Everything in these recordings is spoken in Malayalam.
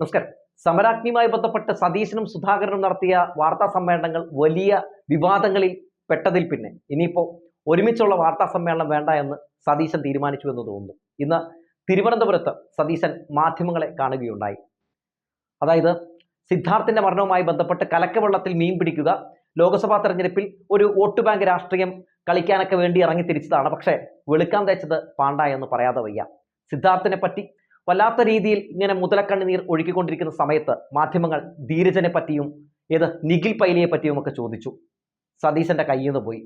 നമസ്കാരം. സമരാഗ്നിയുമായി ബന്ധപ്പെട്ട് സതീശനും സുധാകരനും നടത്തിയ വാർത്താ സമ്മേളനങ്ങൾ വലിയ വിവാദങ്ങളിൽ പെട്ടതിൽ പിന്നെ ഇനിയിപ്പോൾ ഒരുമിച്ചുള്ള വാർത്താ സമ്മേളനം വേണ്ട എന്ന് സതീശൻ തീരുമാനിച്ചു എന്ന് തോന്നുന്നു. ഇന്ന് തിരുവനന്തപുരത്ത് സതീശൻ മാധ്യമങ്ങളെ കാണുകയുണ്ടായി. അതായത് സിദ്ധാർത്ഥിന്റെ മരണവുമായി ബന്ധപ്പെട്ട് കലക്കവെള്ളത്തിൽ മീൻ പിടിക്കുക, ലോക്സഭാ തെരഞ്ഞെടുപ്പിൽ ഒരു വോട്ട് ബാങ്ക് രാഷ്ട്രീയം കളിക്കാനൊക്കെ വേണ്ടി ഇറങ്ങി തിരിച്ചതാണ്. പക്ഷേ വെളുക്കാൻ തേച്ചത് പാണ്ട എന്ന് പറയാതെ വയ്യ. സിദ്ധാർത്ഥിനെ പറ്റി വല്ലാത്ത രീതിയിൽ ഇങ്ങനെ മുതലക്കണ്ണുനീർ ഒഴുക്കിക്കൊണ്ടിരിക്കുന്ന സമയത്ത് മാധ്യമങ്ങൾ ധീരജനെ പറ്റിയും നിഖിൽ പൈലിയെ പറ്റിയും ഒക്കെ ചോദിച്ചു. സതീശന്റെ കയ്യിൽ നിന്ന് പോയി.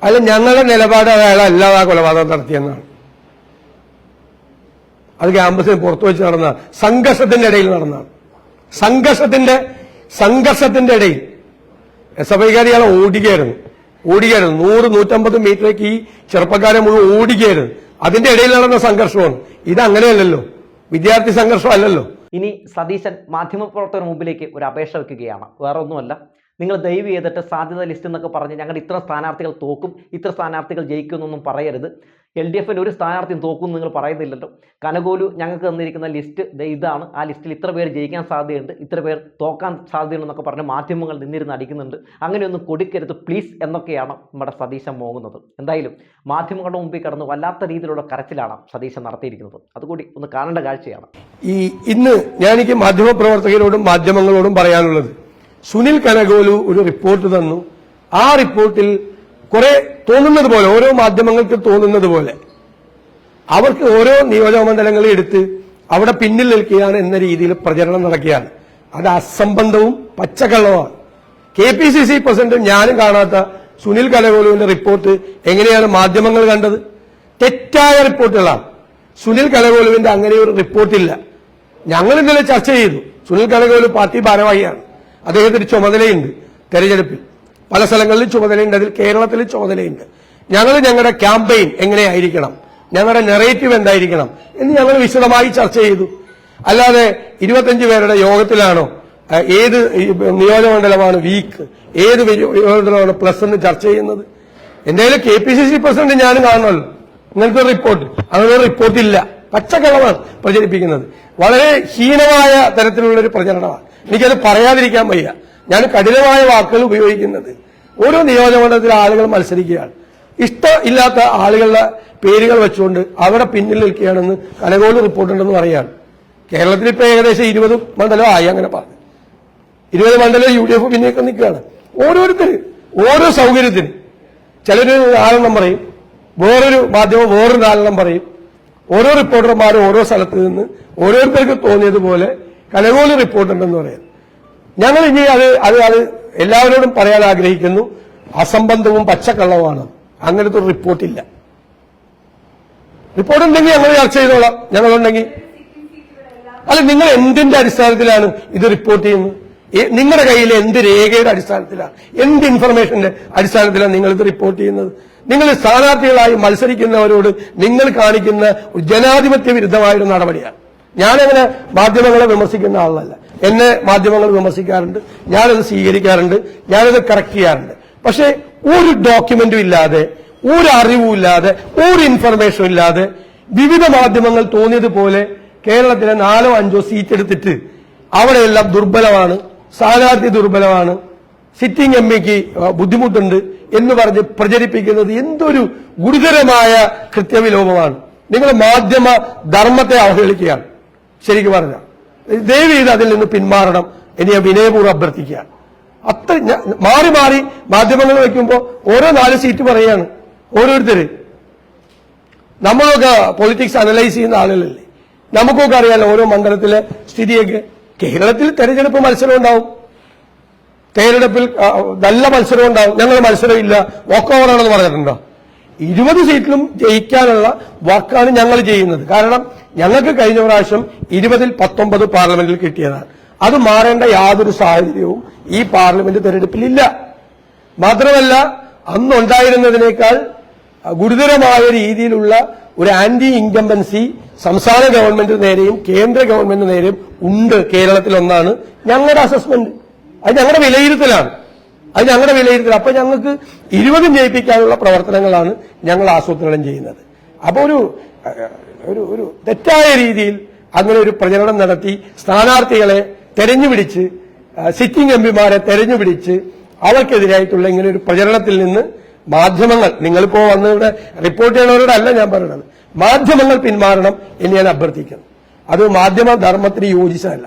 അല്ല, ഞങ്ങളുടെ നിലപാട് അയാളല്ലാതെ കൊലപാതകം നടത്തിയെന്നാണ്. അത് ക്യാമ്പസിന് പുറത്തു വെച്ച് നടന്ന സംഘർഷത്തിന്റെ ഇടയിൽ നടന്നതാണ്. സംഘർഷത്തിന്റെ ഇടയിൽ SFIക്കാർ ഇയാളെ ഓടിക്കുകയായിരുന്നു. 100-150 മീറ്ററേക്ക് ഈ ചെറുപ്പക്കാരെ മുഴുവൻ ഓടിക്കുകയായിരുന്നു. അതിന്റെ ഇടയിൽ നടന്ന സംഘർഷമാണ്. ഇത് അങ്ങനെയല്ലല്ലോ, വിദ്യാർത്ഥി സംഘർഷം അല്ലല്ലോ. ഇനി സതീശൻ മാധ്യമപ്രവർത്തകരുടെ മുമ്പിലേക്ക് ഒരു അപേക്ഷ വെക്കുകയാണ്. വേറെ ഒന്നുമല്ല, നിങ്ങൾ ദയവ് ചെയ്തിട്ട് സാധ്യത ലിസ്റ്റ് എന്നൊക്കെ പറഞ്ഞ് ഞങ്ങൾ ഇത്ര സ്ഥാനാർത്ഥികൾ തോക്കും, ഇത്ര സ്ഥാനാർത്ഥികൾ ജയിക്കുമെന്നൊന്നും പറയരുത്. LDFന് ഒരു സ്ഥാനാർത്ഥിയും തോക്കും നിങ്ങൾ പറയുന്നില്ലല്ലോ. കനകോലു ഞങ്ങൾക്ക് തന്നിരിക്കുന്ന ലിസ്റ്റ് ഇതാണ്, ആ ലിസ്റ്റിൽ ഇത്ര പേര് ജയിക്കാൻ സാധ്യതയുണ്ട്, ഇത്ര പേർ തോക്കാൻ സാധ്യതയുണ്ടെന്നൊക്കെ പറഞ്ഞ് മാധ്യമങ്ങൾ നിന്നിരുന്ന് അടിക്കുന്നുണ്ട്. അങ്ങനെയൊന്നും കൊടുക്കരുത് പ്ലീസ് എന്നൊക്കെയാണ് നമ്മുടെ സതീശൻ മോങ്ങുന്നത്. എന്തായാലും മാധ്യമങ്ങളുടെ മുമ്പിൽ കടന്ന് വല്ലാത്ത രീതിയിലുള്ള കരച്ചിലാണ് സതീശൻ നടത്തിയിരിക്കുന്നത്. അതുകൂടി ഒന്ന് കാണേണ്ട കാഴ്ചയാണ്. ഇന്ന് എനിക്ക് മാധ്യമപ്രവർത്തകരോടും മാധ്യമങ്ങളോടും പറയാനുള്ളത്, സുനിൽ കനകോലു ഒരു റിപ്പോർട്ട് തന്നു. ആ റിപ്പോർട്ടിൽ കുറെ തോന്നുന്നത് പോലെ, ഓരോ മാധ്യമങ്ങൾക്ക് തോന്നുന്നത് പോലെ അവർക്ക് ഓരോ നിയോജകമണ്ഡലങ്ങളെ എടുത്ത് അവിടെ പിന്നിൽ നിൽക്കുകയാണ് എന്ന രീതിയിൽ പ്രചരണം നടക്കുകയാണ്. അത് അസംബന്ധവും പച്ചക്കള്ളവുമാണ്. KPCC പ്രസിഡന്റ് ഞാനും കാണാത്ത സുനിൽ കനകോലുവിന്റെ റിപ്പോർട്ട് എങ്ങനെയാണ് മാധ്യമങ്ങൾ കണ്ടത്? തെറ്റായ റിപ്പോർട്ടുകളാണ്. സുനിൽ കനകോലുവിന്റെ അങ്ങനെ ഒരു റിപ്പോർട്ടില്ല. ഞങ്ങൾ ഇന്നലെ ചർച്ച ചെയ്തു. സുനിൽ കനകോലു പാർട്ടി ഭാരവാഹിയാണ്. അദ്ദേഹത്തിന് ചുമതലയുണ്ട്, തെരഞ്ഞെടുപ്പിൽ പല സ്ഥലങ്ങളിലും ചുമതലയുണ്ട്, അതിൽ കേരളത്തിൽ ചുമതലയുണ്ട്. ഞങ്ങളുടെ ക്യാമ്പയിൻ എങ്ങനെയായിരിക്കണം, ഞങ്ങളുടെ നെറേറ്റീവ് എന്തായിരിക്കണം എന്ന് ഞങ്ങൾ വിശദമായി ചർച്ച ചെയ്തു. അല്ലാതെ 25 പേരുടെ യോഗത്തിലാണോ ഏത് നിയോജകമണ്ഡലമാണ് വീക്ക്, ഏത് നിയോജകമണ്ഡലമാണ് പ്ലസ് എന്ന് ചർച്ച ചെയ്യുന്നത്? എന്തായാലും KPCC പ്രസിഡന്റ് ഞാനും കാണണമല്ലോ. ഇങ്ങനത്തെ റിപ്പോർട്ട്, അങ്ങനെ റിപ്പോർട്ടില്ല. പച്ചക്കള്ളമാണ് പ്രചരിപ്പിക്കുന്നത്. വളരെ ഹീനമായ തരത്തിലുള്ളൊരു പ്രചരണമാണ്. എനിക്കത് പറയാതിരിക്കാൻ വയ്യ. ഞാൻ കഠിനമായ വാക്കുകൾ ഉപയോഗിക്കുന്നത്. ഓരോ നിയോജകമണ്ഡലത്തിലെ ആളുകൾ മത്സരിക്കുകയാണ്. ഇഷ്ടമില്ലാത്ത ആളുകളുടെ പേരുകൾ വെച്ചുകൊണ്ട് അവിടെ പിന്നിൽ നിൽക്കുകയാണെന്ന് കനകോലു റിപ്പോർട്ടുണ്ടെന്ന് പറയുകയാണ്. കേരളത്തിൽ ഇപ്പൊ ഏകദേശം 20 മണ്ഡലം ആയി. അങ്ങനെ പറഞ്ഞു 20 മണ്ഡലം UDF പിന്നേക്ക് നിൽക്കുകയാണ്. ഓരോരുത്തര് ഓരോ സൗകര്യത്തിന്, ചിലര് 4 പറയും, വേറൊരു മാധ്യമം വേറൊരു 4 പറയും. ഓരോ റിപ്പോർട്ടർമാരും ഓരോ സ്ഥലത്ത് നിന്ന് ഓരോരുത്തർക്ക് തോന്നിയതുപോലെ കനകോലു റിപ്പോർട്ടുണ്ടെന്ന് പറയാം. ഞങ്ങൾ ഇനി അത് എല്ലാവരോടും പറയാൻ ആഗ്രഹിക്കുന്നു. അസംബന്ധവും പച്ചക്കള്ളവുമാണ്. അങ്ങനത്തെ ഒരു റിപ്പോർട്ടില്ല. റിപ്പോർട്ടുണ്ടെങ്കിൽ ഞങ്ങൾ ചർച്ച ചെയ്തോളാം. ഞങ്ങളുണ്ടെങ്കിൽ അല്ല, നിങ്ങൾ എന്തിന്റെ അടിസ്ഥാനത്തിലാണ് ഇത് റിപ്പോർട്ട് ചെയ്യുന്നത്? നിങ്ങളുടെ കയ്യിൽ എന്ത് രേഖയുടെ അടിസ്ഥാനത്തിലാണ്, എന്ത് ഇൻഫർമേഷന്റെ അടിസ്ഥാനത്തിലാണ് നിങ്ങൾ ഇത് റിപ്പോർട്ട് ചെയ്യുന്നത്? നിങ്ങൾ സ്ഥാനാർത്ഥികളായി മത്സരിക്കുന്നവരോട് നിങ്ങൾ കാണിക്കുന്ന ജനാധിപത്യ വിരുദ്ധമായൊരു നടപടിയാണ്. ഞാനങ്ങനെ മാധ്യമങ്ങളെ വിമർശിക്കുന്ന ആളല്ല. എന്നെ മാധ്യമങ്ങൾ വിമർശിക്കാറുണ്ട്, ഞാനത് സ്വീകരിക്കാറുണ്ട്, ഞാനത് കറക്റ്റ് ചെയ്യാറുണ്ട്. പക്ഷെ ഒരു ഡോക്യുമെന്റും ഇല്ലാതെ, ഒരു അറിവുമില്ലാതെ, ഒരു ഇൻഫർമേഷനും ഇല്ലാതെ വിവിധ മാധ്യമങ്ങൾ തോന്നിയതുപോലെ കേരളത്തിലെ 4-5 സീറ്റ് എടുത്തിട്ട് അവിടെയെല്ലാം ദുർബലമാണ്, സ്ഥാനാർത്ഥി ദുർബലമാണ്, സിറ്റിംഗ് MPക്ക് ബുദ്ധിമുട്ടുണ്ട് എന്ന് പറഞ്ഞ് പ്രചരിപ്പിക്കുന്നത് എന്തൊരു ഗുരുതരമായ കൃത്യവിലോപമാണ്. നിങ്ങൾ മാധ്യമ ധർമ്മത്തെ അവഹേളിക്കുകയാണ്. ശരിക്കും പറഞ്ഞാൽ ദയവ് ചെയ്ത് അതിൽ നിന്ന് പിന്മാറണം എന്ന് ഞാൻ വിനയപൂർവ്വം അഭ്യർത്ഥിക്കുകയാണ്. മാറി മാറി മാധ്യമങ്ങൾ വയ്ക്കുമ്പോൾ ഓരോ 4 സീറ്റ് പറയുകയാണ് ഓരോരുത്തര്. നമ്മളൊക്കെ പൊളിറ്റിക്സ് അനലൈസ് ചെയ്യുന്ന ആളുകളല്ലേ, നമുക്കൊക്കെ അറിയാലോ ഓരോ മണ്ഡലത്തിലെ സ്ഥിതിയൊക്കെ. കേരളത്തിൽ തെരഞ്ഞെടുപ്പ് മത്സരം ഉണ്ടാവും, തെരഞ്ഞെടുപ്പിൽ നല്ല മത്സരം ഉണ്ടാവും. ഞങ്ങൾ മത്സരമില്ല, വോക്ക് ഓവറാണെന്ന് പറഞ്ഞിട്ടുണ്ടോ? 20 സീറ്റിലും ജയിക്കാനുള്ള വർക്കാണ് ഞങ്ങൾ ചെയ്യുന്നത്. കാരണം ഞങ്ങൾക്ക് കഴിഞ്ഞ പ്രാവശ്യം 20-ൽ 19 പാർലമെന്റിൽ കിട്ടിയതാണ്. അത് മാറേണ്ട യാതൊരു സാഹചര്യവും ഈ പാർലമെന്റ് തെരഞ്ഞെടുപ്പിലില്ല. മാത്രമല്ല, അന്നുണ്ടായിരുന്നതിനേക്കാൾ ഗുരുതരമായ രീതിയിലുള്ള ഒരു ആന്റി ഇൻകംബൻസി സംസ്ഥാന ഗവൺമെന്റ് നേരെയും കേന്ദ്ര ഗവൺമെന്റ് നേരെയും ഉണ്ട് കേരളത്തിൽ. ഒന്നാണ് ഞങ്ങളുടെ അസസ്മെന്റ്, അത് ഞങ്ങളുടെ വിലയിരുത്തലാണ്. അത് ഞങ്ങളുടെ വിലയിരുത്തൽ. അപ്പൊ ഞങ്ങൾക്ക് 20 ജയിപ്പിക്കാനുള്ള പ്രവർത്തനങ്ങളാണ് ഞങ്ങൾ ആസൂത്രണം ചെയ്യുന്നത്. അപ്പൊ ഒരു തെറ്റായ രീതിയിൽ അങ്ങനെ ഒരു പ്രചരണം നടത്തി സ്ഥാനാർത്ഥികളെ തെരഞ്ഞുപിടിച്ച് സിറ്റിംഗ് എംപിമാരെ തെരഞ്ഞുപിടിച്ച് അവർക്കെതിരായിട്ടുള്ള ഇങ്ങനെ ഒരു പ്രചരണത്തിൽ നിന്ന് മാധ്യമങ്ങൾ, നിങ്ങളിപ്പോ വന്ന് ഇവിടെ റിപ്പോർട്ട് ചെയ്യണവരോടല്ല ഞാൻ പറയുന്നത്, മാധ്യമങ്ങൾ പിന്മാറണം എന്ന് ഞാൻ അഭ്യർത്ഥിക്കുന്നു. അത് മാധ്യമ ധർമ്മത്തിന് യോജിച്ചതല്ല.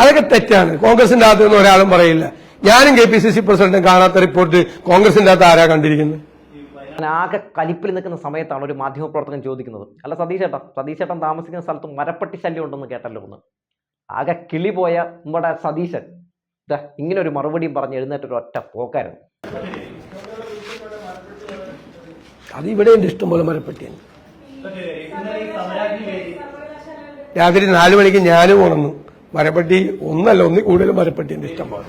അതൊക്കെ തെറ്റാണ്. കോൺഗ്രസിന്റെ അകത്ത് നിന്ന് ഒരാളും പറയില്ല. ഞാനും KPCC പ്രസിഡന്റും കാണാത്ത റിപ്പോർട്ട് കോൺഗ്രസിന്റെ അകത്ത് ആരാ കണ്ടിരിക്കുന്നത്? ആകെ കലിപ്പിൽ നിൽക്കുന്ന സമയത്താണ് ഒരു മാധ്യമപ്രവർത്തകൻ ചോദിക്കുന്നത്, അല്ല സതീശേട്ടൻ താമസിക്കുന്ന സ്ഥലത്ത് മരപ്പട്ടി ശല്യം ഉണ്ടെന്ന് കേട്ടല്ലോ എന്ന്. ആകെ കിളി പോയ നമ്മുടെ സതീശൻ ഇങ്ങനെ ഒരു മറുപടിയും പറഞ്ഞ് എഴുന്നേറ്റൊരു ഒറ്റ പോക്കായിരുന്നു. അത് ഇവിടെ ഉണ്ട്, ഇഷ്ടംപോലെ മരപ്പട്ടിയാണ്. രാത്രി 4 മണിക്ക് ഞാനും ഉണർന്നു. മരപ്പട്ടി ഒന്നല്ല, ഒന്നിൽ കൂടുതലും മരപ്പട്ടിയുണ്ട് ഇഷ്ടംപോലെ.